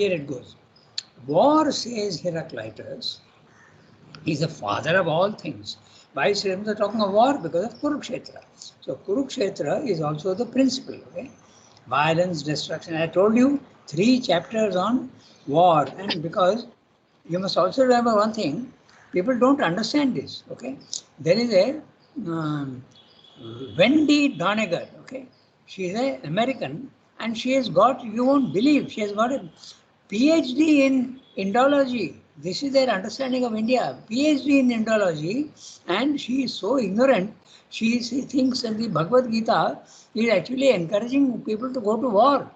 Here it goes. War, says Heraclitus, is the father of all things. Why is Srimata talking of war? Because of Kurukshetra. So Kurukshetra is also the principle. Okay? Violence, destruction. I told you 3 chapters on war, and because you must also remember one thing, people don't understand this. Okay, there is a Wendy Donegal. Okay, she is an American, and she has got, you won't believe, she has got a PhD in Indology. This is their understanding of India. PhD in Indology, and she is so ignorant. She thinks that the Bhagavad Gita is actually encouraging people to go to war.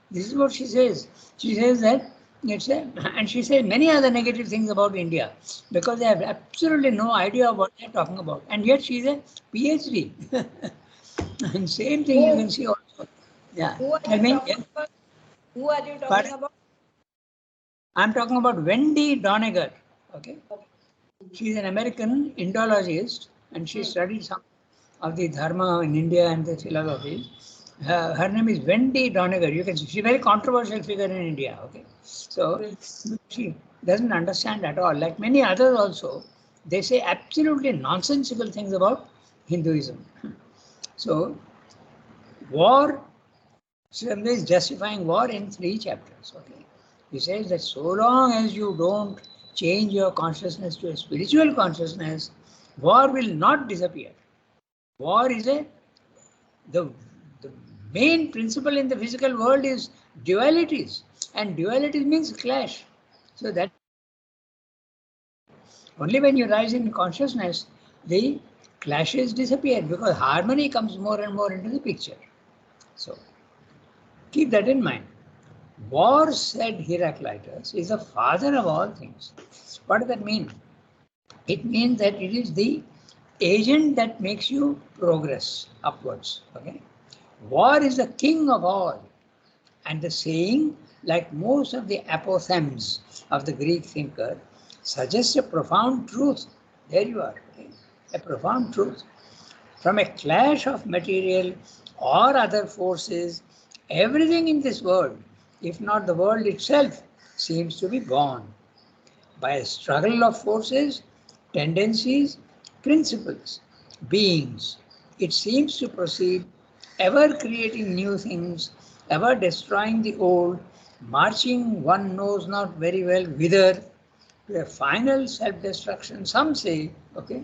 This is what she says. She says that and she says many other negative things about India because they have absolutely no idea what they are talking about. And yet she is a PhD. And same thing you can see also. Yeah. Who are you talking about? Who are you talking about? I'm talking about Wendy Donegal. Okay. She is an American Indologist, and she studied some of the dharma in India and the philosophy. Her name is Wendy Donegal. You can see she's a very controversial figure in India. Okay, so she doesn't understand at all. Like many others also, they say absolutely nonsensical things about Hinduism. So war, Srimad is justifying war in 3 chapters. Okay, he says that so long as you don't change your consciousness to a spiritual consciousness, war will not disappear. War is the main principle in the physical world is dualities, and duality means clash. So that only when you rise in consciousness, the clashes disappear because harmony comes more and more into the picture. So keep that in mind. War, said Heraclitus, is the father of all things. What does that mean? It means that it is the agent that makes you progress upwards. Okay? War is the king of all. And the saying, like most of the apothegms of the Greek thinker, suggests a profound truth. There you are. Okay? A profound truth. From a clash of material or other forces, everything in this world, if not the world itself, seems to be gone. By a struggle of forces, tendencies, principles, beings, it seems to proceed, ever creating new things, ever destroying the old, marching one knows not very well whither, to a final self-destruction, some say, okay,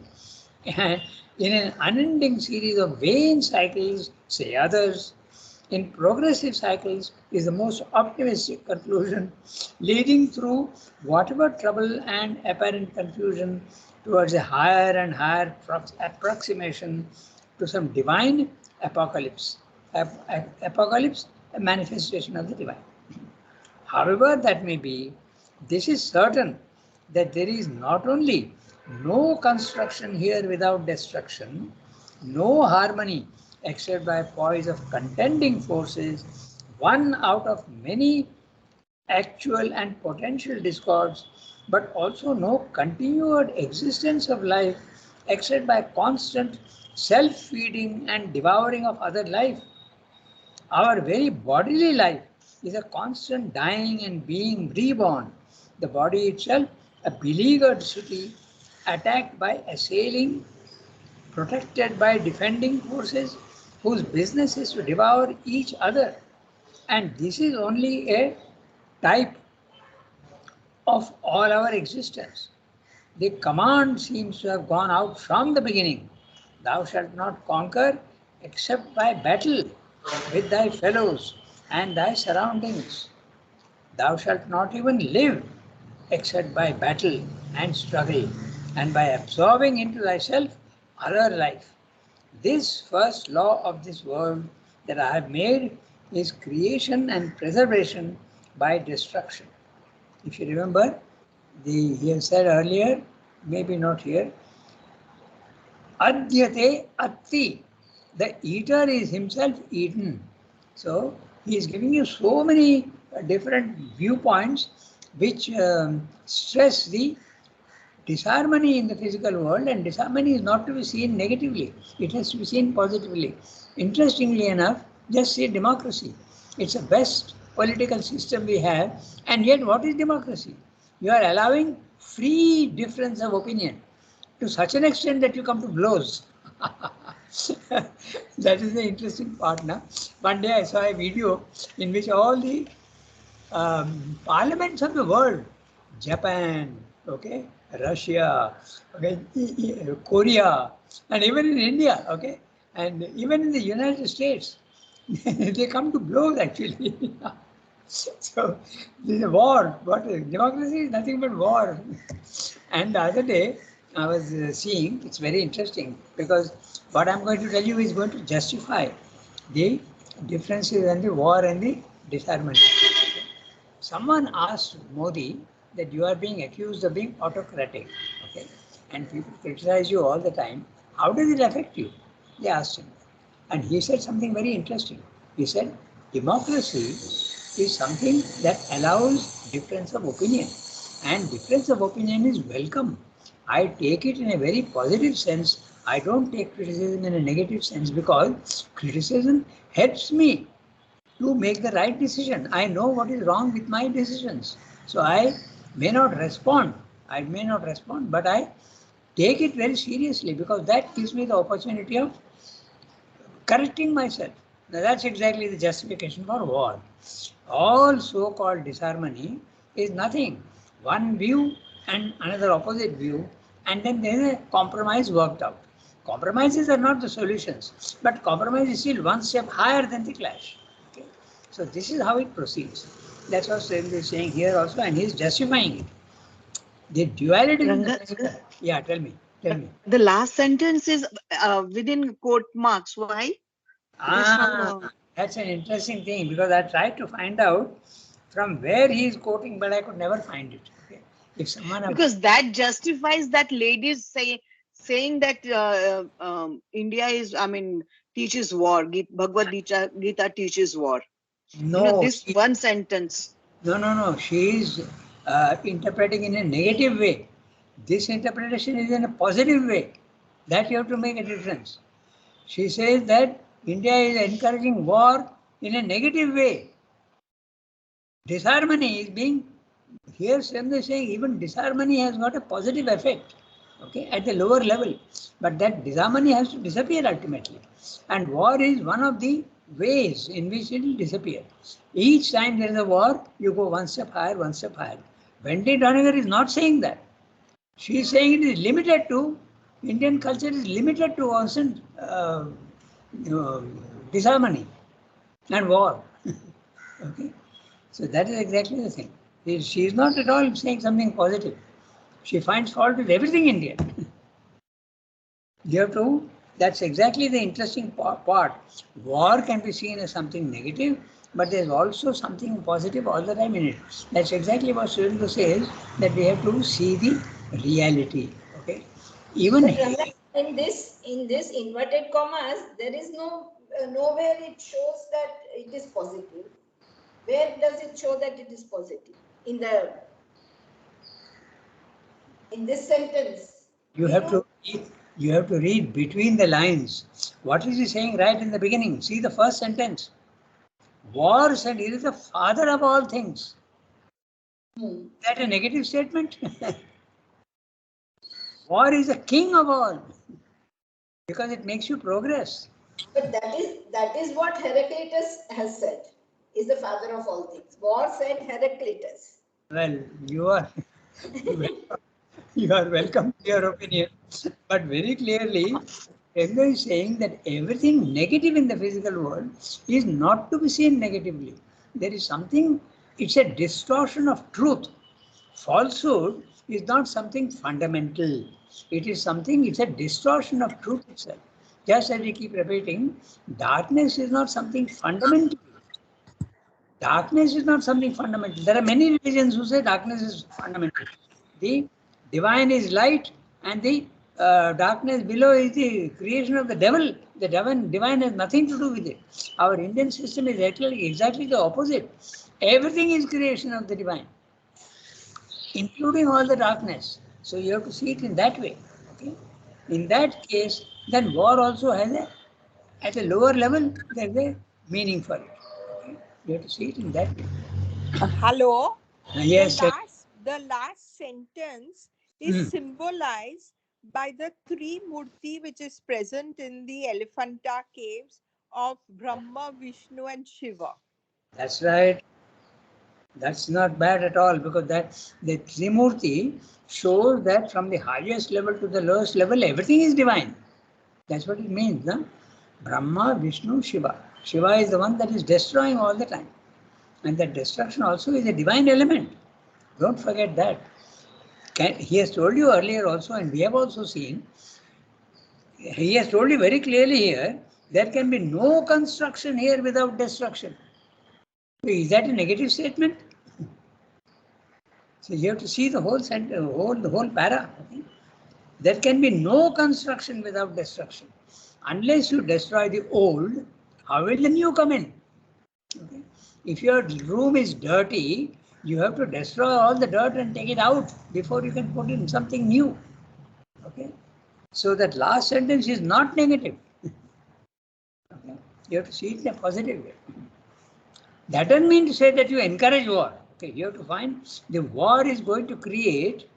and in an unending series of vain cycles, say others. In progressive cycles is the most optimistic conclusion, leading through whatever trouble and apparent confusion towards a higher and higher approximation to some divine apocalypse. Apocalypse, a manifestation of the divine. However that may be, this is certain that there is not only no construction here without destruction, no harmony except by poise of contending forces, one out of many actual and potential discords, but also no continued existence of life except by constant self-feeding and devouring of other life. Our very bodily life is a constant dying and being reborn. The body itself, a beleaguered city, attacked by assailing, protected by defending forces, whose business is to devour each other. And this is only a type of all our existence. The command seems to have gone out from the beginning. Thou shalt not conquer except by battle with thy fellows and thy surroundings. Thou shalt not even live except by battle and struggle and by absorbing into thyself other life. This first law of this world that I have made is creation and preservation by destruction. If you remember, he has said earlier, maybe not here, Adyate Atti, the eater is himself eaten. So he is giving you so many different viewpoints which stress the disharmony in the physical world, and disharmony is not to be seen negatively, it has to be seen positively. Interestingly enough, just see democracy. It's the best political system we have. And yet, what is democracy? You are allowing free difference of opinion to such an extent that you come to blows. That is the interesting part now. One day I saw a video in which all the parliaments of the world, Japan, okay, Russia, okay, Korea, and even in India, okay, and even in the United States, they come to blows actually. So this is a war. What democracy is nothing but war. And the other day I was seeing, it's very interesting because what I'm going to tell you is going to justify the differences in the war and the disarmament. Someone asked Modi that you are being accused of being autocratic, okay, and people criticize you all the time. How does it affect you? They asked him. And he said something very interesting. He said, democracy is something that allows difference of opinion. And difference of opinion is welcome. I take it in a very positive sense. I don't take criticism in a negative sense because criticism helps me to make the right decision. I know what is wrong with my decisions. So I may not respond. But I take it very seriously because that gives me the opportunity of correcting myself. Now that's exactly the justification for war. All so-called disharmony is nothing. One view and another opposite view, and then there is a compromise worked out. Compromises are not the solutions, but compromise is still one step higher than the clash. Okay? So this is how it proceeds. That's what Srendra is saying here also, and he is justifying it. The duality. Ranga, Yeah, tell me. the last sentence is within quote marks. Why? It is from. That's an interesting thing because I tried to find out from where he is quoting, but I could never find it. Okay. If someone Because that justifies that ladies saying that India is, I mean, teaches war. Bhagavad Gita teaches war. no, This one sentence. no, she is interpreting in a negative way. This interpretation is in a positive way. That you have to make a difference. She says that India is encouraging war in a negative way. Disharmony is being, here Srendra is saying even disharmony has got a positive effect, okay, at the lower level. But that disharmony has to disappear ultimately. And war is one of the ways in which it will disappear. Each time there is a war, you go one step higher, one step higher. Wendy Doniger is not saying that. She is saying it is limited to, Indian culture is limited to constant disharmony and war. Okay. So that is exactly the thing. She is not at all saying something positive. She finds fault with everything Indian. You have to, that's exactly the interesting part. War can be seen as something negative, but there's also something positive all the time in it. That's exactly what Surendra says, that we have to see the reality. Okay. Even in this inverted commas, there is nowhere it shows that it is positive. Where does it show that it is positive? In this sentence. you have to read between the lines. What is he saying right in the beginning? See the first sentence. War said he is the father of all things. Is that a negative statement? War is the king of all because it makes you progress. But that is what Heraclitus has said. Is the father of all things. War said Heraclitus. Well, you are welcome to your opinion, but very clearly, Edgar is saying that everything negative in the physical world is not to be seen negatively. There is something, it's a distortion of truth. Falsehood is not something fundamental. It is something, it's a distortion of truth itself. Just as we keep repeating, darkness is not something fundamental. Darkness is not something fundamental. There are many religions who say darkness is fundamental. The divine is light and the darkness below is the creation of the devil. The divine has nothing to do with it. Our Indian system is exactly the opposite. Everything is creation of the divine, including all the darkness. So you have to see it in that way. Okay? In that case, then war also has at a lower level, there is a meaning for it. Okay? You have to see it in that way. Hello. Yes, The last sentence is Hmm. symbolized by the Trimurti which is present in the Elephanta caves of Brahma, Vishnu, and Shiva. That's right. That's not bad at all, because that the Trimurti shows that from the highest level to the lowest level, everything is divine. That's what it means, no? Brahma, Vishnu, Shiva. Shiva is the one that is destroying all the time. And that destruction also is a divine element. Don't forget that. He has told you earlier also, and we have also seen, he has told you very clearly here, there can be no construction here without destruction. Is that a negative statement? So you have to see the whole sentence, the whole para. Okay? There can be no construction without destruction. Unless you destroy the old, how will the new come in? Okay? If your room is dirty, you have to destroy all the dirt and take it out before you can put in something new. Okay? So that last sentence is not negative. Okay? You have to see it in a positive way. That doesn't mean to say that you encourage war. Okay, you have to find the war is going to create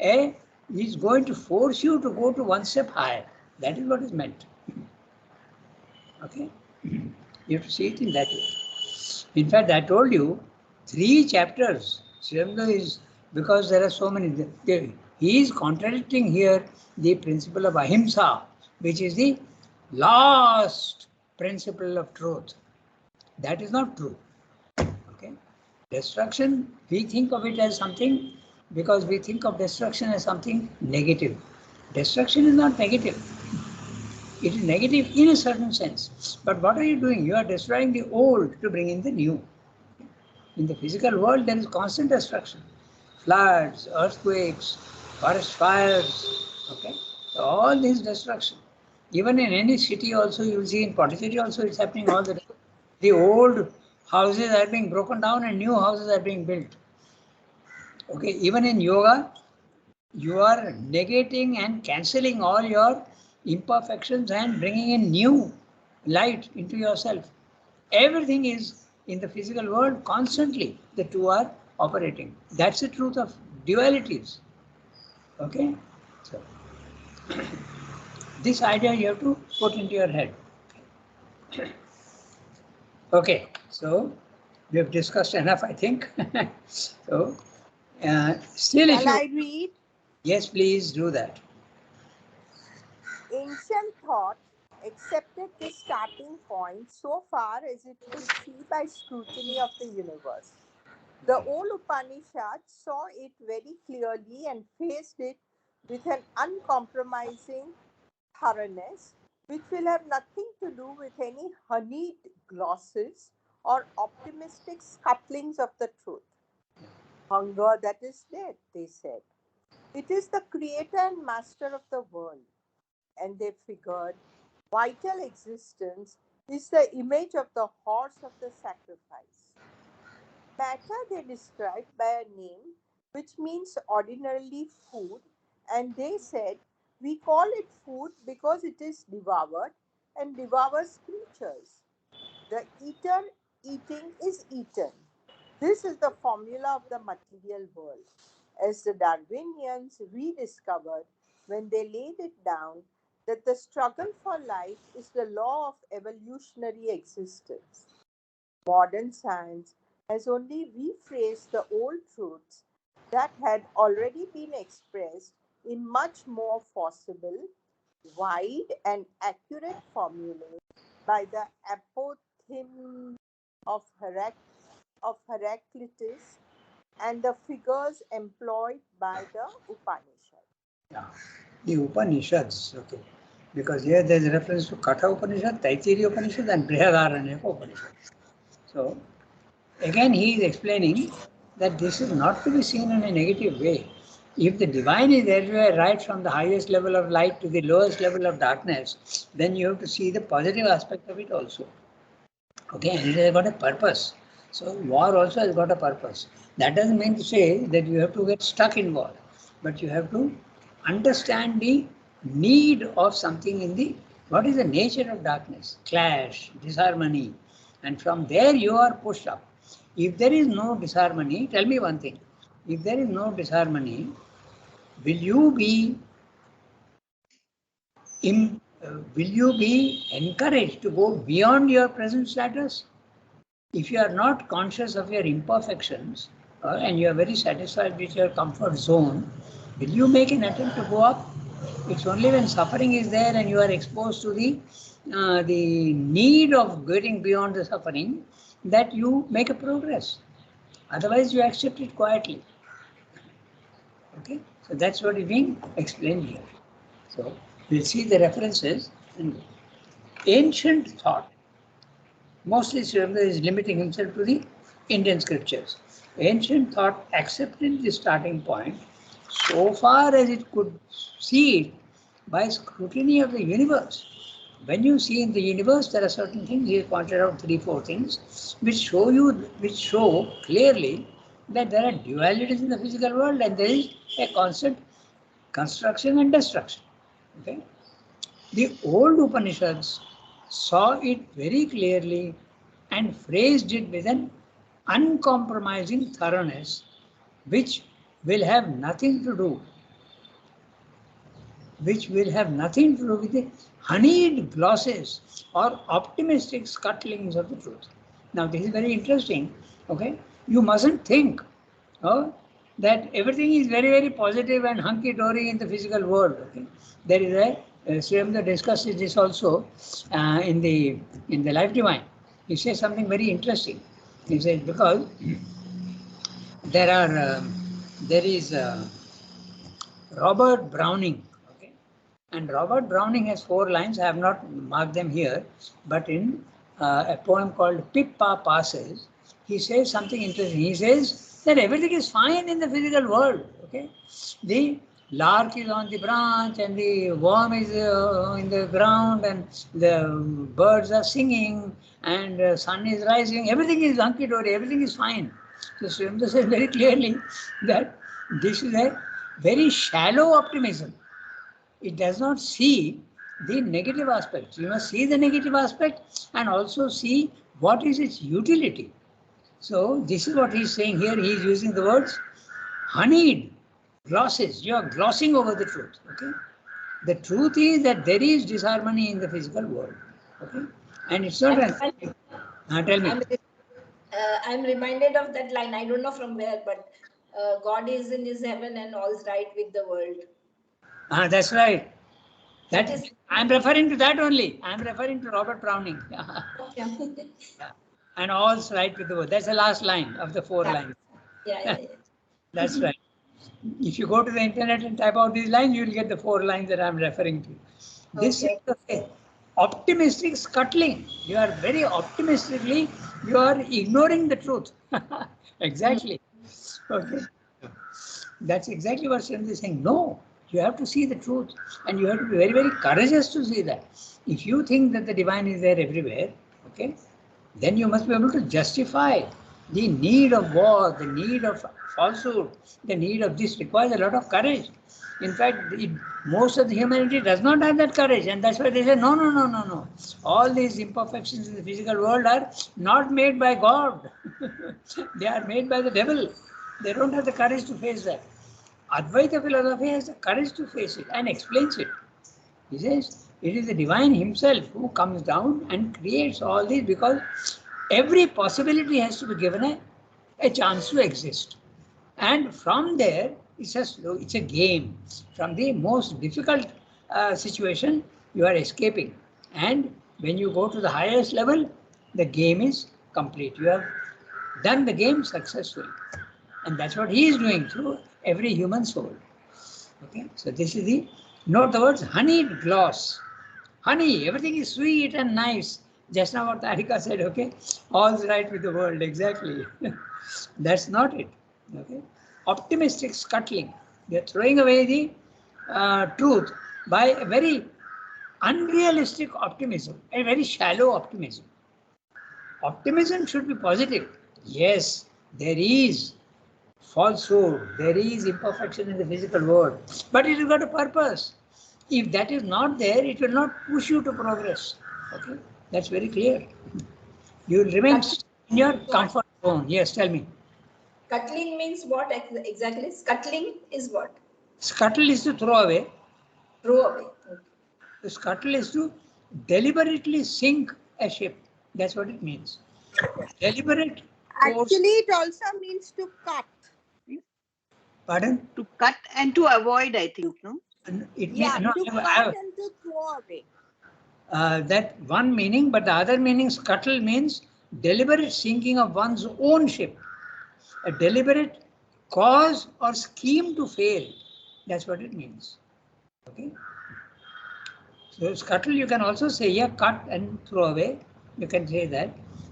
is going to force you to go to one step higher. That is what is meant. Okay, you have to see it in that way. In fact, I told you 3 chapters. Srimla is because there are so many. He is contradicting here the principle of ahimsa, which is the last principle of truth. That is not true. Okay. Destruction, we think of it as something because we think of destruction as something negative. Destruction is not negative. It is negative in a certain sense. But what are you doing? You are destroying the old to bring in the new. In the physical world, there is constant destruction. Floods, earthquakes, forest fires, okay? So all this destruction. Even in any city also, you will see in Pondicherry also it's happening all the time. The old houses are being broken down and new houses are being built. Okay, even in yoga, you are negating and cancelling all your imperfections and bringing in new light into yourself. Everything is in the physical world constantly. The two are operating. That's the truth of dualities. Okay, so this idea you have to put into your head. Okay, so we have discussed enough, I think. So, still, if Shall you I read? yes, please do that. Ancient thought accepted this starting point so far as it could see by scrutiny of the universe. The old Upanishads saw it very clearly and faced it with an uncompromising thoroughness, which will have nothing to do with any honeyed glosses or optimistic scuttlings of the truth. Hunger that is dead, they said. It is the creator and master of the world, and they figured vital existence is the image of the horse of the sacrifice. Matter they described by a name which means ordinarily food, and they said, we call it food because it is devoured and devours creatures. The eater eating is eaten. This is the formula of the material world, as the Darwinians rediscovered when they laid it down that the struggle for life is the law of evolutionary existence. Modern science has only rephrased the old truths that had already been expressed in much more forcible, wide, and accurate formulae by the apothegm of, of Heraclitus and the figures employed by the Upanishad. Yeah. The Upanishads, okay. Because here there is reference to Katha Upanishad, Taittiriya Upanishad, and Brihadaranyaka Upanishad. So, again, he is explaining that this is not to be seen in a negative way. If the divine is everywhere, right from the highest level of light to the lowest level of darkness, then you have to see the positive aspect of it also. Okay, and it has got a purpose. So war also has got a purpose. That doesn't mean to say that you have to get stuck in war, but you have to understand the need of something in the what is the nature of darkness, clash, disharmony, And from there you are pushed up. If there is no disharmony, tell me one thing. If there is no disharmony, will you be encouraged to go beyond your present status? If you are not conscious of your imperfections and you are very satisfied with your comfort zone, will you make an attempt to go up? It's only when suffering is there and you are exposed to the need of getting beyond the suffering that you make a progress. Otherwise, you accept it quietly. Okay, so that's what is being explained here. So we'll see the references. And ancient thought. Mostly Srivamda is limiting himself to the Indian scriptures. Ancient thought accepted the starting point so far as it could see it by scrutiny of the universe. When you see in the universe, there are certain things, he has pointed out 3-4 things, which show clearly that there are dualities in the physical world and there is a constant construction and destruction. Okay? The old Upanishads saw it very clearly and phrased it with an uncompromising thoroughness, which will have nothing to do with the honeyed glosses or optimistic scuttlings of the truth. Now, this is very interesting. Okay, you mustn't think that everything is very, very positive and hunky-dory in the physical world. Okay, there is Srivamda discusses this also in the Life Divine. He says something very interesting. He says because there is Robert Browning. Okay, and Robert Browning has 4 lines. I have not marked them here, but in a poem called Pippa Passes, he says something interesting. He says that everything is fine in the physical world. Okay, the lark is on the branch and the worm is in the ground and the birds are singing and sun is rising. Everything is hunky-dory. Everything is fine. So Srivamda says very clearly that this is a very shallow optimism. It does not see the negative aspects. You must see the negative aspect and also see what is its utility. So this is what he's saying here. He is using the words honeyed glosses. You are glossing over the truth. Okay. The truth is that there is disharmony in the physical world. Okay. And it's not tell me. I'm reminded of that line. I don't know from where, but God is in his heaven and all's right with the world. That's right. I'm referring to that only. I'm referring to Robert Browning. Okay. Yeah. And all's right with the world. That's the last line of the 4 lines. Yeah. That's right. If you go to the internet and type out these lines, you will get the 4 lines that I'm referring to. This is the optimistic scuttling. You are very optimistically, you are ignoring the truth. Exactly. Okay. That's exactly what Srivamda is saying. No, you have to see the truth and you have to be very, very courageous to see that. If you think that the divine is there everywhere, okay, then you must be able to justify the need of war, the need of falsehood, the need of this requires a lot of courage. In fact, most of the humanity does not have that courage, and that's why they say, no. All these imperfections in the physical world are not made by God. They are made by the devil. They don't have the courage to face that. Advaita philosophy has the courage to face it and explains it. He says, it is the divine himself who comes down and creates all this because every possibility has to be given a chance to exist. And from there, it's a game. From the most difficult situation, you are escaping. And when you go to the highest level, the game is complete. You have done the game successfully. And that's what he is doing through every human soul. Okay, so this is note the words honeyed gloss. Honey, everything is sweet and nice. Just now what Tarika said, okay, all's right with the world, exactly. That's not it. Okay, optimistic scuttling. They're throwing away the truth by a very unrealistic optimism, a very shallow optimism. Optimism should be positive. Yes, there is falsehood, there is imperfection in the physical world, but it has got a purpose. If that is not there, it will not push you to progress. Okay, that's very clear. You will remain in your What? comfort zone. Yes, tell me. Scuttling means what exactly? Scuttling is what? Scuttle is to throw away. Throw away. Okay. The scuttle is to deliberately sink a ship. That's what it means. Deliberate course. Actually, it also means to cut. Pardon? To cut and to avoid, I think, no? It Yeah, no, to cut and to throw away. that one meaning, but the other meaning, scuttle means deliberate sinking of one's own ship. A deliberate cause or scheme to fail. That's what it means. Okay. So scuttle, you can also say, yeah, cut and throw away. You can say that.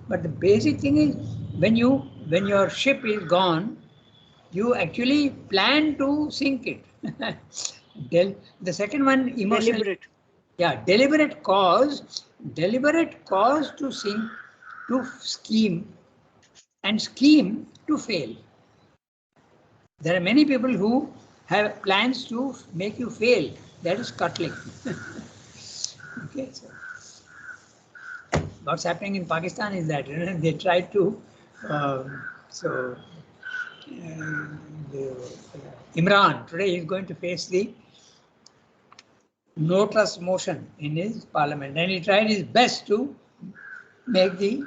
But the basic thing is when your ship is gone, you actually plan to sink it. The second one, emotional. Deliberate. Yeah, deliberate cause to sink, to scheme, and scheme to fail. There are many people who have plans to make you fail. That is scuttling. Okay, so what's happening in Pakistan is that they try to so the, Imran today is going to face the no trust motion in his parliament, and he tried his best to make the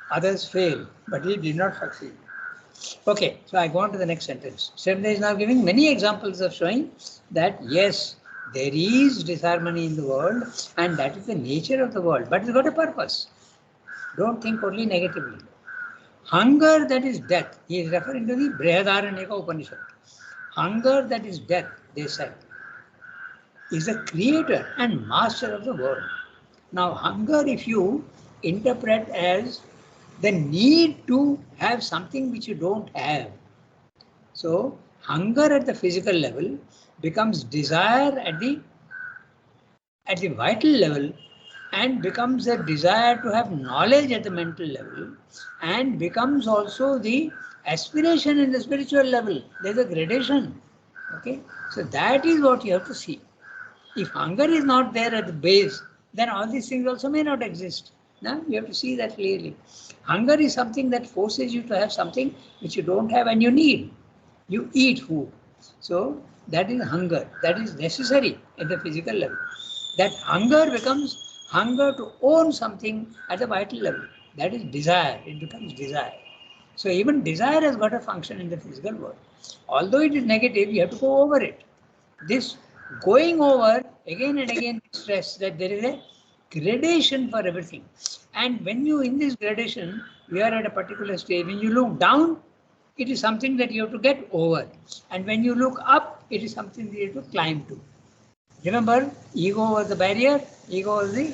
others fail, but he did not succeed. Okay, so I go on to the next sentence. Srimad is now giving many examples of showing that yes, there is disharmony in the world, and that is the nature of the world, but it's got a purpose. Don't think only negatively. Hunger that is death, he is referring to the Brihadaranyaka Upanishad. Hunger that is death, they said, is the creator and master of the world. Now, hunger, if you interpret as the need to have something which you don't have. So, hunger at the physical level becomes desire at the vital level, and becomes a desire to have knowledge at the mental level, and becomes also the aspiration in the spiritual level. There's a gradation. Okay, so that is what you have to see. If hunger is not there at the base, then all these things also may not exist. Now you have to see that clearly. Hunger is something that forces you to have something which you don't have and you need. You eat food. So that is hunger. That is necessary at the physical level. That hunger becomes hunger to own something at the vital level. That is desire. It becomes desire. So even desire has got a function in the physical world. Although it is negative, you have to go over it. This going over again and again stress that there is a gradation for everything. And when you in this gradation, you are at a particular stage. When you look down, it is something that you have to get over. And when you look up, it is something that you have to climb to. Remember, ego was the barrier, ego was the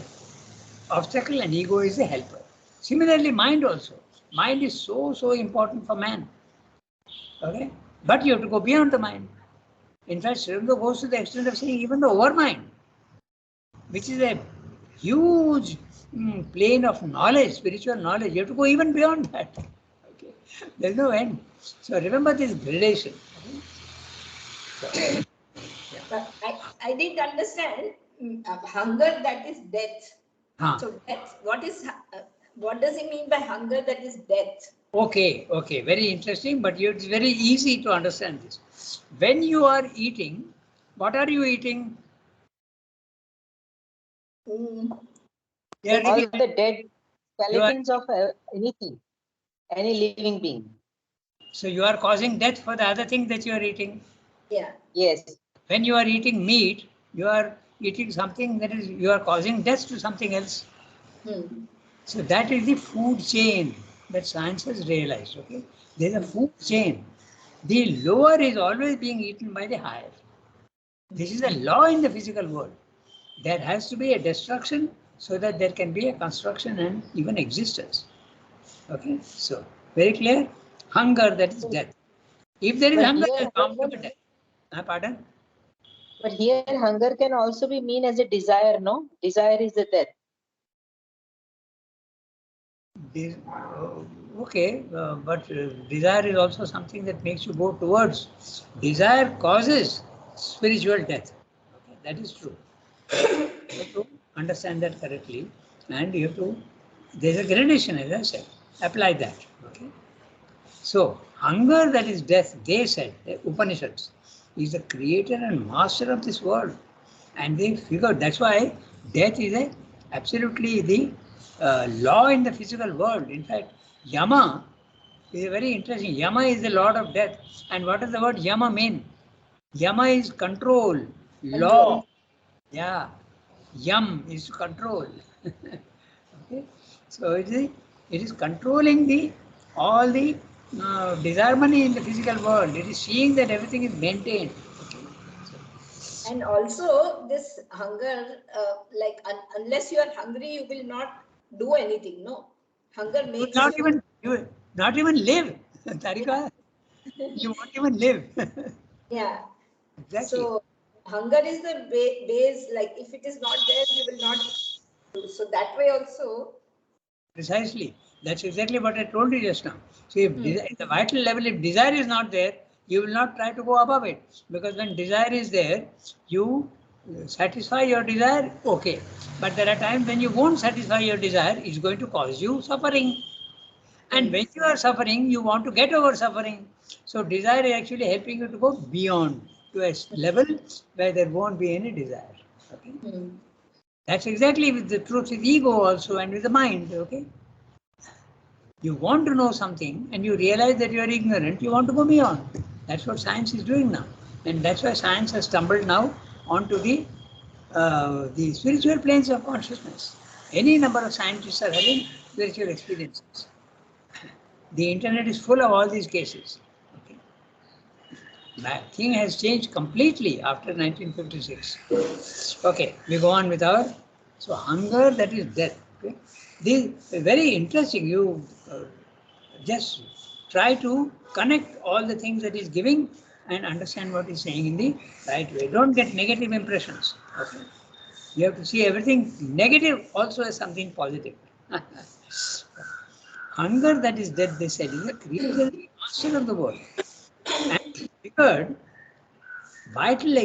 obstacle, and ego is the helper. Similarly, mind also. Mind is so important for man. Okay? But you have to go beyond the mind. In fact, Sri Aurobindo goes to the extent of saying even the overmind, which is a huge plane of knowledge, spiritual knowledge, you have to go even beyond that. Okay? There's no end. So remember this gradation. Okay? So, But I didn't understand hunger that is death. So death, what does he mean by hunger that is death? Okay, very interesting, but it's very easy to understand this. When you are eating, what are you eating? All the dead skeletons of anything, any living being. So you are causing death for the other thing that you are eating. Yeah. Yes. When you are eating meat, you are eating something that is, you are causing death to something else. So that is the food chain that science has realized. Okay, there is a food chain. The lower is always being eaten by the higher. This is a law in the physical world. There has to be a destruction so that there can be a construction and even existence. Okay, so very clear. Hunger, that is death. If there is hunger, there is bound to be death. Pardon? But here hunger can also be mean as a desire, no? Desire is the death. Okay, but desire is also something that makes you go towards. Desire causes spiritual death. Okay, that is true. You have to understand that correctly, and you have to There's a gradation, as I said. Apply that. Okay. So, hunger that is death, they said, the Upanishads, is the creator and master of this world. And they figured that's why death is absolutely the law in the physical world. In fact, Yama is very interesting. Yama is the lord of death. And what does the word Yama mean? Yama is control, law. Yeah. Yam is to control. Okay. So it is controlling the all the disharmony in the physical world. It is seeing that everything is maintained. Okay. And also this hunger, like unless you are hungry, you will not do anything. No, hunger You makes not you. even you not even live. Tarika, you won't even live. Yeah. Exactly. So hunger is the base. Like if it is not there, you will not do. So that way also. Precisely. That's exactly what I told you just now. See, if at the vital level, if desire is not there, you will not try to go above it. Because when desire is there, you satisfy your desire, okay. But there are times when you won't satisfy your desire, it's going to cause you suffering. And when you are suffering, you want to get over suffering. So desire is actually helping you to go beyond to a level where there won't be any desire. Okay? That's exactly with the truth with ego also and with the mind. Okay. You want to know something and you realize that you are ignorant, you want to go beyond. That's what science is doing now. And that's why science has stumbled now onto the spiritual planes of consciousness. Any number of scientists are having spiritual experiences. The internet is full of all these cases. Okay. That thing has changed completely after 1956. Okay, we go on with our, so hunger, that is death. Okay. This is very interesting. You just try to connect all the things that is giving and understand what he's saying in the right way. Don't get negative impressions. Okay. You have to see everything negative also as something positive. Hunger that is death, they said, is the creator and master of the world. And figured vital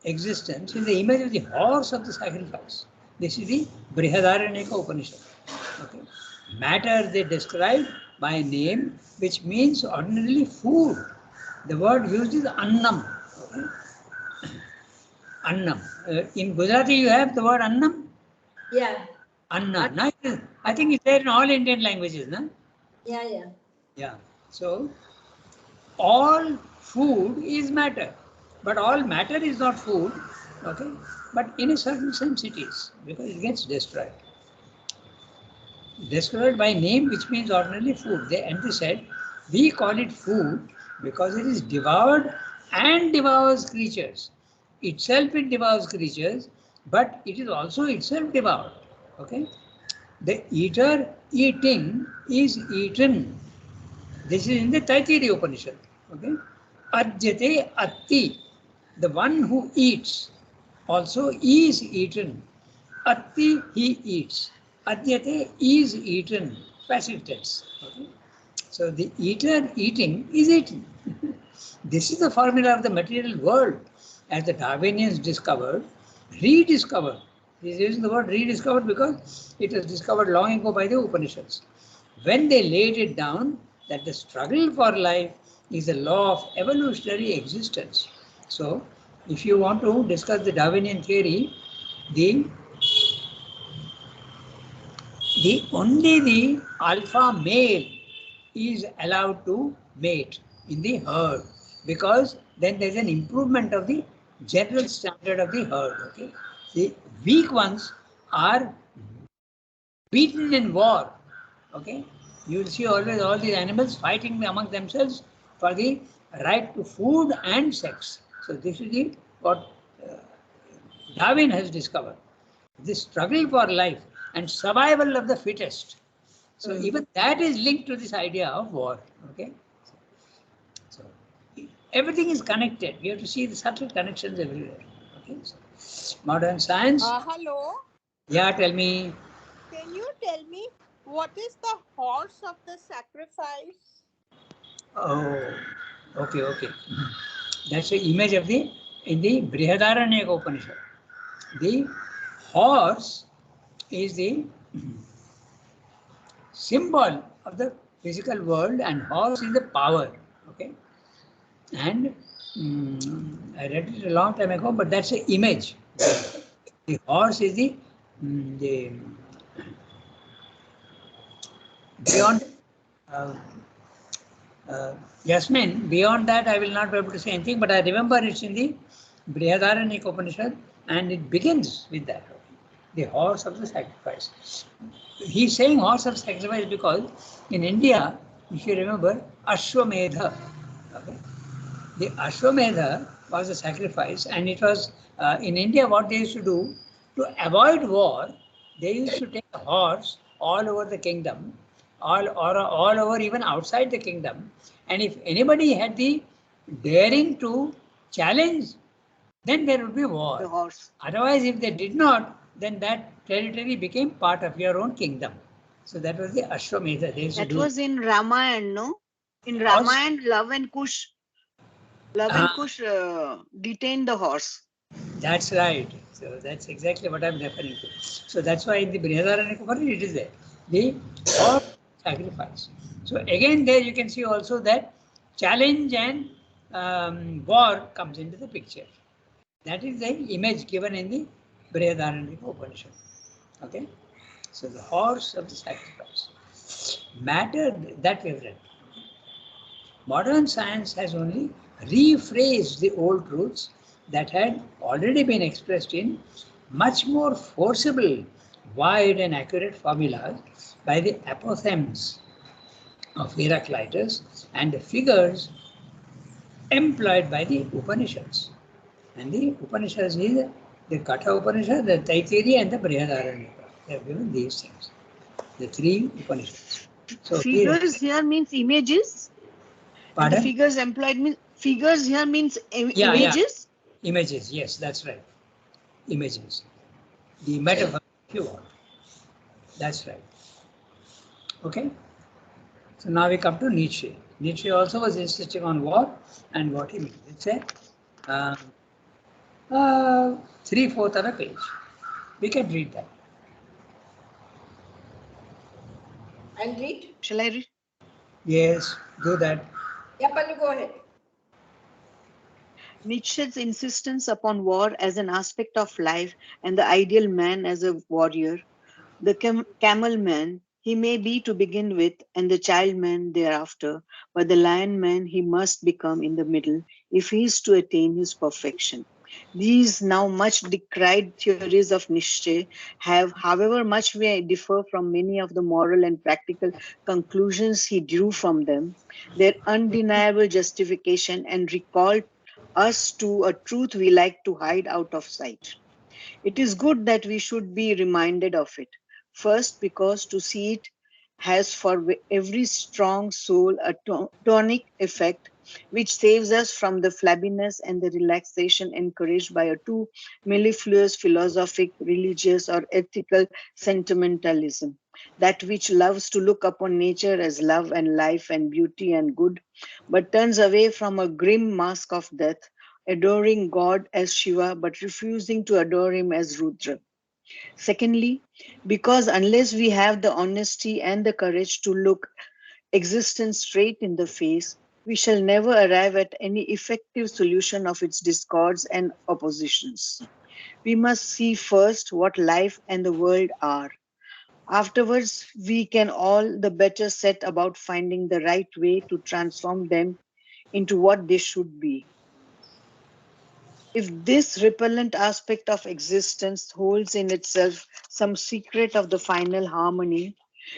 existence in the image of the horse of the sacrifice. This is the Brihadaranyaka Upanishad. Okay. Matter they describe by a name which means ordinarily food. The word used is annam. Okay. Annam. In Gujarati, you have the word annam. Yeah. Anna. Now, I think it's there in all Indian languages, no? Yeah. Yeah. Yeah. So, all food is matter, but all matter is not food. Okay. But in a certain sense, it is because it gets destroyed. Described by name, which means ordinarily food. And they said, we call it food because it is devoured and devours creatures. Itself it devours creatures, but it is also itself devoured. Okay? The eater eating is eaten. This is in the Taittiriya Upanishad. Okay? Ajyate atti. The one who eats also is eaten. Atti, he eats. Adyate is eaten. Passive tense. Okay? So the eater eating is eaten. This is the formula of the material world, as the Darwinians discovered, rediscovered. He's using the word rediscovered because it was discovered long ago by the Upanishads. When they laid it down, that the struggle for life is a law of evolutionary existence. So, if you want to discuss the Darwinian theory, the only the alpha male is allowed to mate in the herd because then there's an improvement of the general standard of the herd. Okay, the weak ones are beaten in war. Okay, you will see always all these animals fighting among themselves for the right to food and sex. So this is the what Darwin has discovered. The struggle for life and survival of the fittest. So even that is linked to this idea of war. Okay. So everything is connected. We have to see the subtle connections everywhere. Okay. So, modern science. Hello. Yeah, tell me. Can you tell me what is the horse of the sacrifice? Oh, okay. That's the image of the in the Brihadaranyaka Upanishad. The horse is the symbol of the physical world, and horse is the power. Okay, and I read it a long time ago, but that's an image. The horse is the beyond. Uh, Yasmin, beyond that, I will not be able to say anything, but I remember it's in the Brihadaranyaka Upanishad, and it begins with that, the horse of the sacrifice. He's saying horse of sacrifice because in India, if you remember, Ashwamedha. Okay? The Ashwamedha was a sacrifice, and it was in India what they used to do to avoid war. They used to take a horse all over the kingdom, all over even outside the kingdom, and if anybody had the daring to challenge, then there would be war. The horse. Otherwise, if they did not, then that territory became part of your own kingdom. So that was the Ashwamedha. They used to That do. was in Ramayana, no? In Horse? Ramayana, Love and Kush detained the horse. That's right. So that's exactly what I'm referring to. So that's why in the Brihadaranyaka Upanishad it is there. The horse sacrifice. So again there you can see also that challenge and war comes into the picture. That is the image given in the Brihadaranyaka Upanishad. Okay. So the horse of the sacrifice. Matter that we have read. Modern science has only rephrased the old truths that had already been expressed in much more forcible, wide and accurate formulas by the apothegms of Heraclitus and the figures employed by the Upanishads. And the Upanishads is the Katha Upanishad, the Taittiriya and the Brihadaranyaka. They have given these things, the three Upanishads. So figures here means images. And the pardon? figures employed means figures here means Yeah. images. Images, yes, that's right. Images. The metaphor, if you want. That's right. Okay. So now we come to Nietzsche. Nietzsche also was insisting on war and what he means. It's a 3/4 of a page. We can read that. And read. Shall I read? Yes, do that. Yeah, Pallu, go ahead. Nietzsche's insistence upon war as an aspect of life and the ideal man as a warrior, the camel man he may be to begin with, and the child man thereafter, but the lion man he must become in the middle if he is to attain his perfection. These now much decried theories of Nietzsche have, however much may differ from many of the moral and practical conclusions he drew from them, their undeniable justification and recall us to a truth we like to hide out of sight. It is good that we should be reminded of it. First, because to see it has for every strong soul a tonic effect which saves us from the flabbiness and the relaxation encouraged by a too mellifluous philosophic, religious, or ethical sentimentalism. That which loves to look upon nature as love and life and beauty and good, but turns away from a grim mask of death, adoring God as Shiva but refusing to adore him as Rudra. Secondly, because unless we have the honesty and the courage to look existence straight in the face, we shall never arrive at any effective solution of its discords and oppositions. We must see first what life and the world are. Afterwards, we can all the better set about finding the right way to transform them into what they should be. If this repellent aspect of existence holds in itself some secret of the final harmony,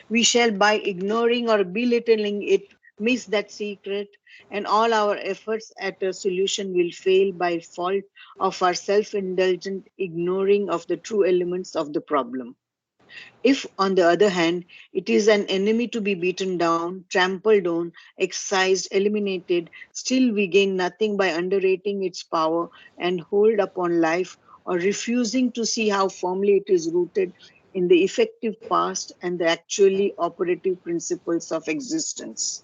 we shall, by ignoring or belittling it, miss that secret, and all our efforts at a solution will fail by fault of our self indulgent ignoring of the true elements of the problem. If, on the other hand, it is an enemy to be beaten down, trampled on, excised, eliminated, still we gain nothing by underrating its power and hold upon life or refusing to see how firmly it is rooted in the effective past and the actually operative principles of existence.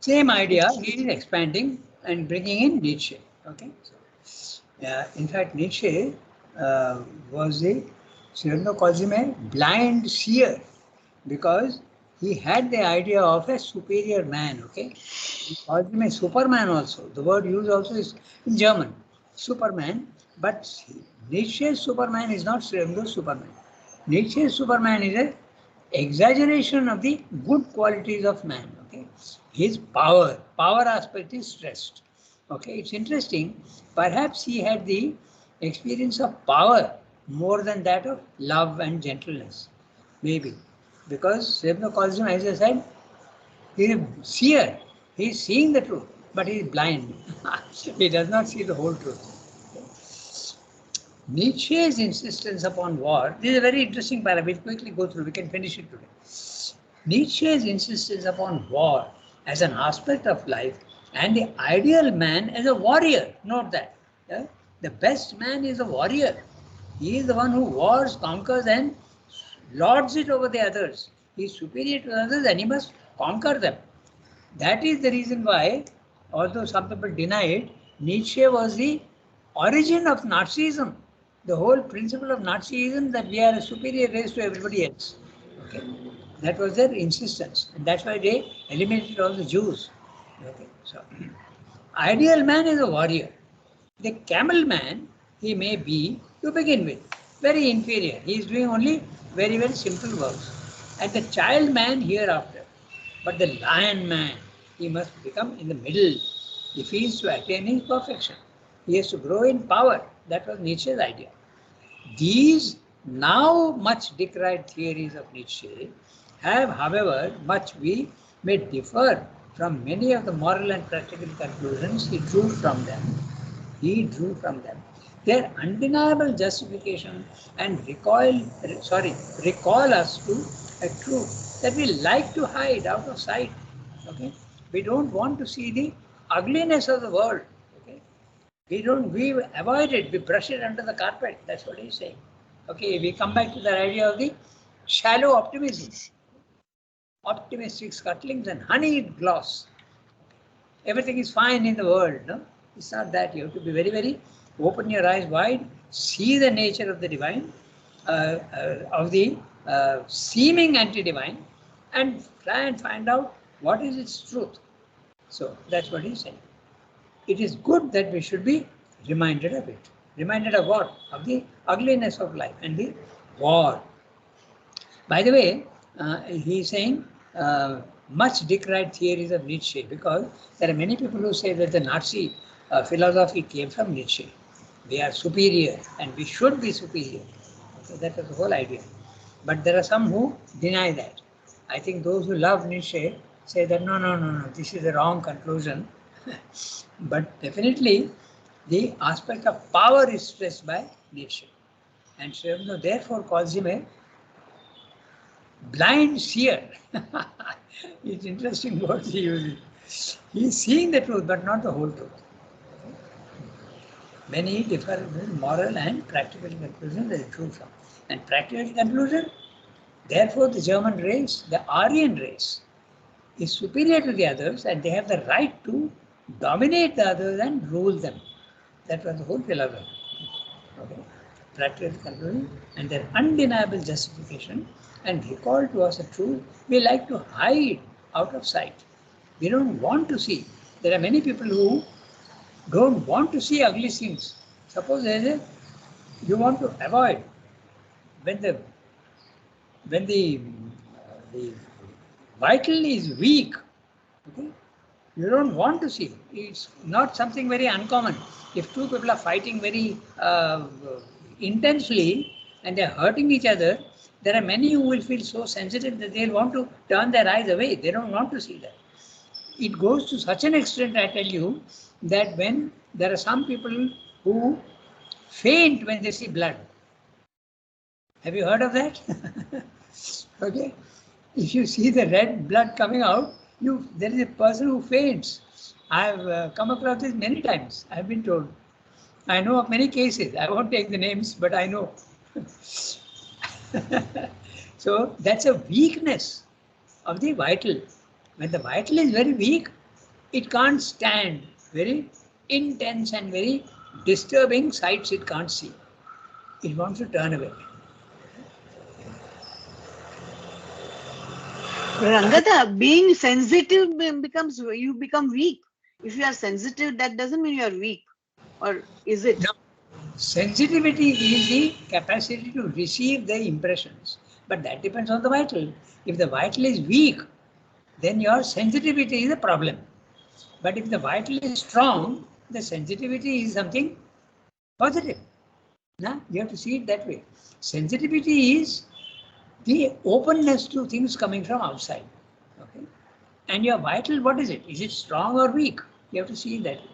Same idea, he is expanding and bringing in Nietzsche. Okay. In fact, Nietzsche was a, Cyrano calls him a blind seer. because he had the idea of a superior man, okay? He called him a Superman also. The word used also is in German, Superman. But Nietzsche's Superman is not Srebno's Superman. Nietzsche's Superman is a exaggeration of the good qualities of man, okay? His power aspect is stressed. Okay, it's interesting. Perhaps he had the experience of power more than that of love and gentleness. Maybe. Because Srebno calls him, as I said, he is a seer. He is seeing the truth, but he is blind. He does not see the whole truth. Nietzsche's insistence upon war, this is a very interesting paragraph. We'll quickly go through, we can finish it today. Nietzsche's insistence upon war as an aspect of life and the ideal man as a warrior. Note that. Yeah? The best man is a warrior. He is the one who wars, conquers, and lords it over the others. He is superior to others and he must conquer them. That is the reason why, although some people deny it, Nietzsche was the origin of Nazism. The whole principle of Nazism that we are a superior race to everybody else. Okay, that was their insistence, and that's why they eliminated all the Jews. Okay, so ideal man is a warrior. The camel man, he may be to begin with very inferior. He is doing only very, very simple works. And the child man hereafter. But the lion man, he must become in the middle if he is to attain his perfection. He has to grow in power. That was Nietzsche's idea. These now much decried theories of Nietzsche have, however, much we may differ from many of the moral and practical conclusions he drew from them. Their undeniable justification and recall us to a truth that we like to hide out of sight. Okay, we don't want to see the ugliness of the world. Okay, we avoid it. We brush it under the carpet. That's what he's saying. Okay, we come back to the idea of the shallow optimism, optimistic scuttlings and honeyed gloss. Everything is fine in the world. No, it's not that. You have to be very, very open your eyes wide, see the nature of the divine, of the seeming anti-divine, and try and find out what is its truth. So that's what he's saying. It is good that we should be reminded of it. Reminded of what? Of the ugliness of life and the war. By the way, he's saying much decried theories of Nietzsche, because there are many people who say that the Nazi philosophy came from Nietzsche. We are superior and we should be superior. So that was the whole idea. But there are some who deny that. I think those who love Nietzsche say that no, this is a wrong conclusion. But definitely the aspect of power is stressed by Nietzsche. And Srebno therefore calls him a blind seer. It's interesting words he uses. He is seeing the truth, but not the whole truth. Many differ in moral and practical conclusions that is true from. And practical conclusion, therefore the German race, the Aryan race, is superior to the others and they have the right to dominate the others and rule them. That was the whole philosophy. Okay. Practical conclusion and their undeniable justification and recall to us a truth we like to hide out of sight. We don't want to see. There are many people who don't want to see ugly things. Suppose you want to avoid when the vital is weak. Okay, you don't want to see. It's not something very uncommon. If two people are fighting very intensely and they're hurting each other, there are many who will feel so sensitive that they'll want to turn their eyes away. They don't want to see that. It goes to such an extent, I tell you, that when there are some people who faint when they see blood. Have you heard of that? Okay. If you see the red blood coming out, there is a person who faints. I've come across this many times. I've been told. I know of many cases. I won't take the names, but I know. So that's a weakness of the vital. When the vital is very weak, it can't stand very intense and very disturbing sights it can't see. It wants to turn away. Rangata, being sensitive becomes you become weak. If you are sensitive, that doesn't mean you are weak, or is it? No. Sensitivity is the capacity to receive the impressions, but that depends on the vital. If the vital is weak, then your sensitivity is a problem. But if the vital is strong, the sensitivity is something positive. Nah? You have to see it that way. Sensitivity is the openness to things coming from outside. Okay? And your vital, what is it? Is it strong or weak? You have to see it that way.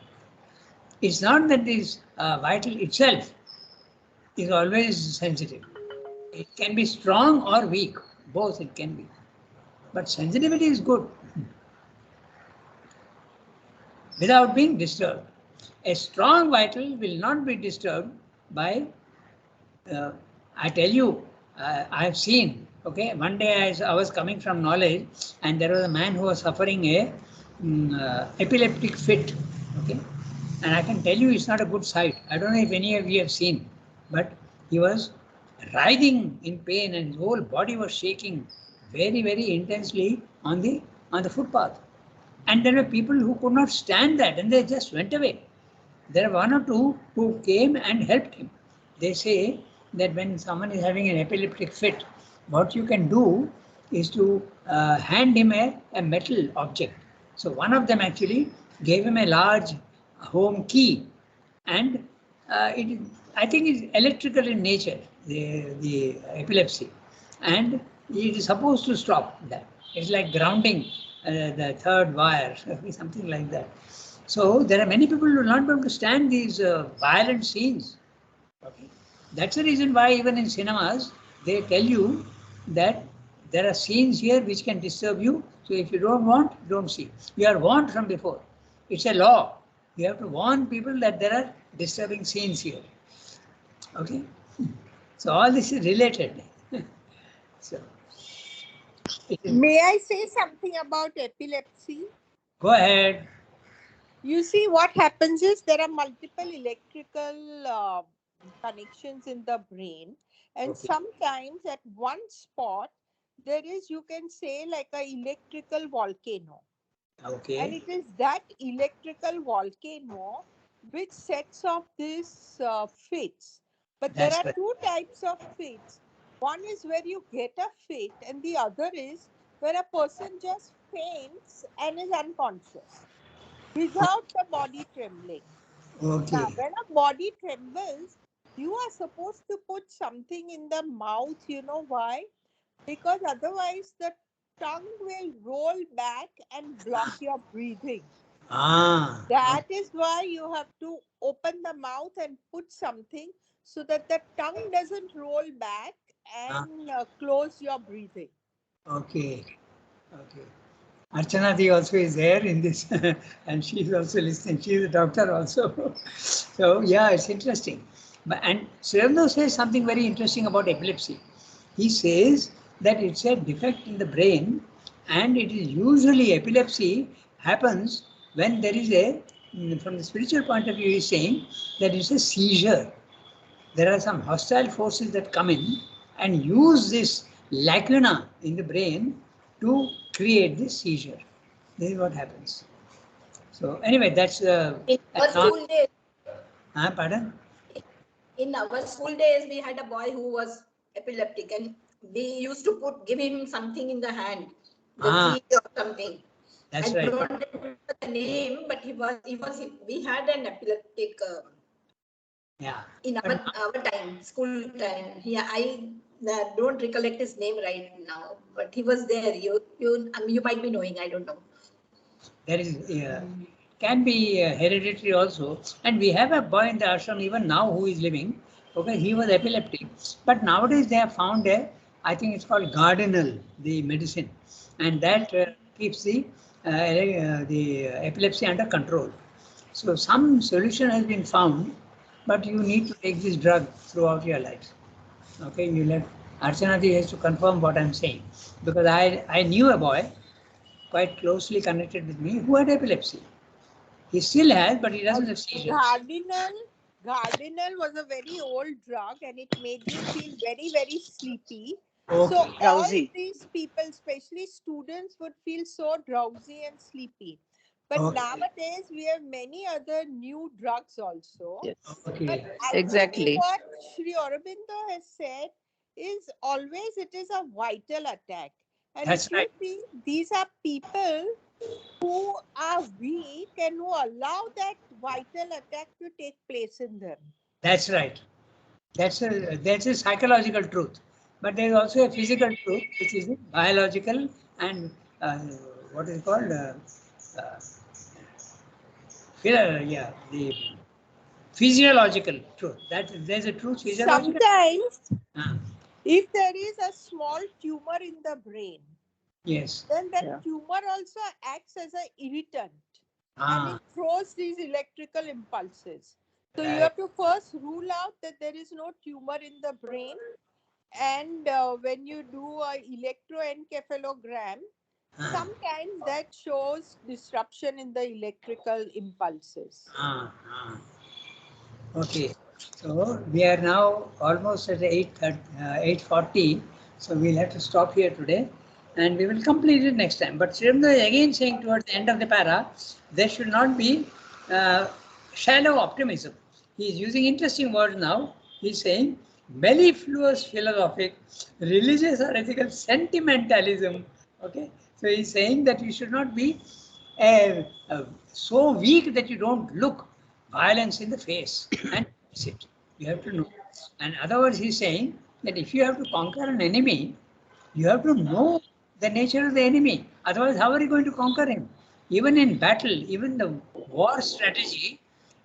It's not that this vital itself is always sensitive. It can be strong or weak, both it can be. But sensitivity is good without being disturbed. A strong vital will not be disturbed by, I tell you, I have seen, okay, one day I was coming from knowledge and there was a man who was suffering a epileptic fit, okay, and I can tell you it's not a good sight. I don't know if any of you have seen, but he was writhing in pain and his whole body was shaking very, very intensely on the footpath. And there were people who could not stand that and they just went away. There are one or two who came and helped him. They say that when someone is having an epileptic fit, what you can do is to hand him a metal object. So one of them actually gave him a large home key, and I think it's electrical in nature, the epilepsy, and it is supposed to stop that. It's like grounding the third wire, something like that. So there are many people who will not be able to stand these violent scenes. Okay. That's the reason why even in cinemas they tell you that there are scenes here which can disturb you. So if you don't want, don't see. You are warned from before. It's a law. You have to warn people that there are disturbing scenes here. Okay. So all this is related. So May I say something about epilepsy? go ahead. You see, what happens is there are multiple electrical connections in the brain, and Okay. sometimes at one spot there is, you can say, like a electrical volcano, and Okay. it is that electrical volcano which sets off these fits. But there That's are right. two types of fits. One is where you get a fit, and the other is where a person just faints and is unconscious without the body trembling. Now, Okay. when a body trembles, you are supposed to put something in the mouth. You know why? Because otherwise, the tongue will roll back and block your breathing. Ah. That is why you have to open the mouth and put something so that the tongue doesn't roll back Ah. and close your breathing. Okay. Okay. Archana Di also is there in this, and she is also listening. She is a doctor also. So yeah, it's interesting. But and Srirando says something very interesting about epilepsy. He says that it's a defect in the brain, and it is usually epilepsy happens when there is a, from the spiritual point of view, he's saying that it's a seizure. There are some hostile forces that come in and use this lacuna in the brain to create this seizure. This is what happens. So anyway, that's In our not. school days, Pardon? in our school days, we had a boy who was epileptic, and we used to give him something in the hand, the Ah, key or something. that's I right. don't remember the name, but we had an epileptic Yeah. in But our time, school time. Yeah, I don't recollect his name right now, but he was there. You might be knowing. I don't know. there is can be hereditary also, and we have a boy in the ashram even now who is living. Okay, he was epileptic, but nowadays they have found a, I think it's called Gardinal, the medicine, and that keeps the epilepsy under control. So some solution has been found, but you need to take this drug throughout your life. Okay, you let Archana has to confirm what I'm saying, because I knew a boy quite closely connected with me who had epilepsy. He still has, but he doesn't have seizures. Gardinal was a very old drug, and it made you feel very, very sleepy. Okay. So all Drowsy. these people, especially students, would feel so drowsy and sleepy. But Okay. nowadays we have many other new drugs also. Yes, But Okay. actually, exactly. what Sri Aurobindo has said is always it is a vital attack. And That's if you right. see, these are people who are weak and who allow that vital attack to take place in them. That's right. That's a psychological truth. But there is also a physical truth, which is the biological and uh, what is called uh, yeah, the physiological truth. That there's a truth physiological. Sometimes, Ah, if there is a small tumor in the brain, yes. then that Yeah. tumor also acts as an irritant and Ah, it throws these electrical impulses. So you right. have to first rule out that there is no tumor in the brain. And when you do a electroencephalogram, Ah, sometimes that shows disruption in the electrical impulses. ah, ah. Okay. So we are now almost at 8:40. So we'll have to stop here today and we will complete it next time. But Srimda is again saying towards the end of the para, there should not be uh, shallow optimism. He is using interesting words now. He is saying mellifluous philosophic, religious or ethical sentimentalism. Okay. So he is saying that you should not be so weak that you don't look violence in the face and face it. You have to know. And otherwise, he's saying that if you have to conquer an enemy, you have to know the nature of the enemy. Otherwise, how are you going to conquer him? Even in battle, even the war strategy,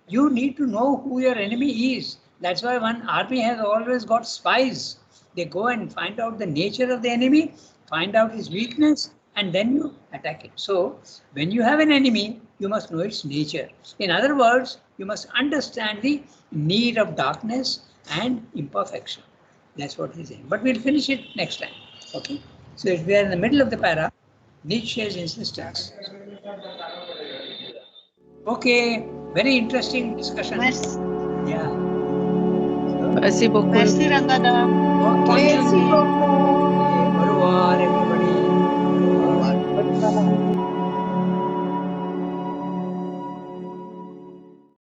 you need to know who your enemy is. That's why one army has always got spies. They go and find out the nature of the enemy, find out his weakness, and then you attack it. So, when you have an enemy, you must know its nature. In other words, you must understand the need of darkness and imperfection. That's what he's saying. But we'll finish it next time. Okay. So if we are in the middle of the para, Nietzsche's insistence. Okay. Very interesting discussion. Merci, Yeah. Merci beaucoup. merci Rangada. Okay. Merci Bonjour. beaucoup. Au revoir, everybody. Au revoir. Au revoir.